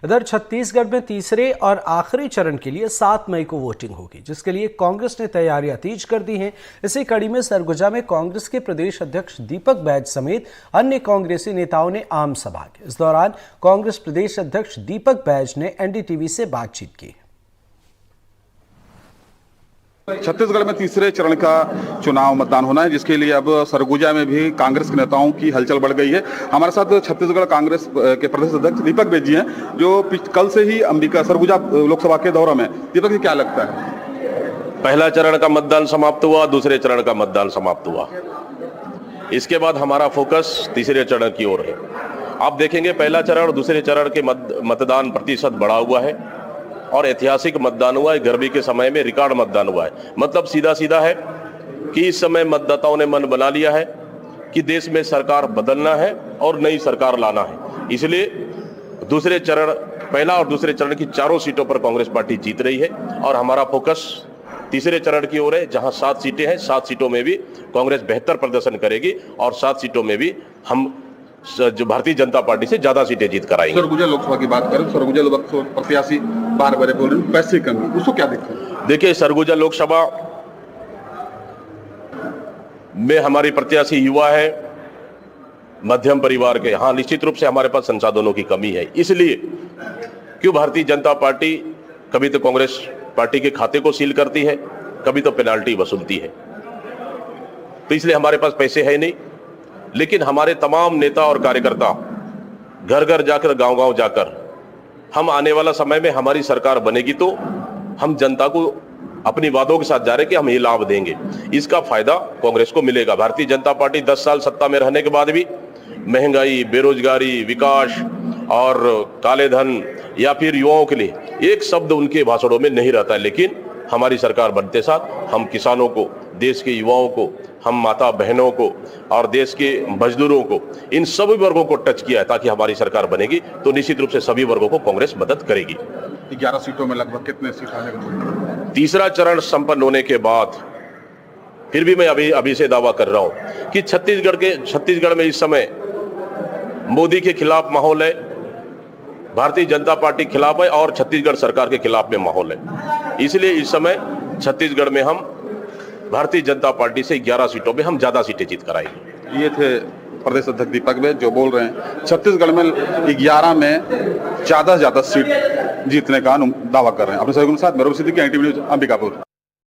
इधर छत्तीसगढ़ में तीसरे और आखिरी चरण के लिए 7 मई को वोटिंग होगी, जिसके लिए कांग्रेस ने तैयारियां तेज कर दी हैं। इसी कड़ी में सरगुजा में कांग्रेस के प्रदेश अध्यक्ष दीपक बैज समेत अन्य कांग्रेसी नेताओं ने आम सभा की। इस दौरान कांग्रेस प्रदेश अध्यक्ष दीपक बैज ने एनडीटीवी से बातचीत की। छत्तीसगढ़ में तीसरे चरण का चुनाव मतदान होना है, जिसके लिए अब सरगुजा में भी कांग्रेस के नेताओं की हलचल बढ़ गई है। हमारे साथ छत्तीसगढ़ कांग्रेस के प्रदेश अध्यक्ष दीपक बैज जी हैं, जो कल से ही अंबिका सरगुजा लोकसभा के दौरे में। दीपक जी, क्या लगता है? पहला चरण का मतदान समाप्त हुआ, दूसरे चरण का मतदान समाप्त हुआ। इसके बाद हमारा फोकस तीसरे चरण की ओर है। आप देखेंगे पहला चरण और दूसरे चरण के मतदान प्रतिशत बढ़ा हुआ है और ऐतिहासिक मतदान हुआ है। गर्मी के समय में रिकॉर्ड मतदान हुआ है। मतलब सीधा सीधा है कि इस समय मतदाताओं ने मन बना लिया है कि देश में सरकार बदलना है और नई सरकार लाना है। इसलिए दूसरे चरण, पहला और दूसरे चरण की चारों सीटों पर कांग्रेस पार्टी जीत रही है और हमारा फोकस तीसरे चरण की ओर है, जहां 7 सीटें हैं। 7 सीटों में भी कांग्रेस बेहतर प्रदर्शन करेगी और 7 सीटों में भी हम जो भारतीय जनता पार्टी से ज्यादा सीटें जीत कर आएंगे। सरगुजा लोकसभा की बात करें, सरगुजा लोकसभा प्रत्याशी बार-बार बोल रहे हैं पैसे कमी, उसको क्या देखते हैं? देखिए, सरगुजा लोकसभा में हमारी प्रत्याशी युवा है, मध्यम परिवार के। हाँ, निश्चित रूप से हमारे पास संसाधनों की कमी है। इसलिए क्यों भारतीय जनता पार्टी कभी तो कांग्रेस पार्टी के खाते को सील करती है, कभी तो पेनाल्टी वसूलती है। तो इसलिए हमारे पास पैसे है नहीं, लेकिन हमारे तमाम नेता और कार्यकर्ता घर घर जाकर, गांव गांव जाकर, हम आने वाला समय में हमारी सरकार बनेगी तो हम जनता को अपनी वादों के साथ जा रहे कि हम ये लाभ देंगे। इसका फायदा कांग्रेस को मिलेगा। भारतीय जनता पार्टी 10 साल सत्ता में रहने के बाद भी महंगाई, बेरोजगारी, विकास और काले धन या फिर युवाओं के लिए एक शब्द उनके भाषणों में नहीं रहता है। लेकिन हमारी सरकार बनते साथ हम किसानों को, देश के युवाओं को, हम माता बहनों को और देश के मजदूरों को, इन सभी वर्गों को टच किया है। ताकि हमारी सरकार बनेगी तो निश्चित रूप से सभी वर्गों को कांग्रेस मदद करेगी। 11 सीटों में लगभग कितने सीट आने का? तीसरा चरण संपन्न होने के बाद फिर भी मैं अभी से दावा कर रहा हूं कि छत्तीसगढ़ में इस समय मोदी के खिलाफ माहौल है, भारतीय जनता पार्टी के खिलाफ है और छत्तीसगढ़ सरकार के खिलाफ में माहौल है। इसलिए इस समय छत्तीसगढ़ में हम भारतीय जनता पार्टी से 11 सीटों में हम ज्यादा सीटें जीत कर आएंगे। ये थे प्रदेश अध्यक्ष दीपक बैज, जो बोल रहे हैं छत्तीसगढ़ में 11 में ज्यादा सीट जीतने का दावा कर रहे हैं। अपने सहयोगी के साथ मैं सिद्दीकी, एनडीटीवी न्यूज़, अंबिकापुर।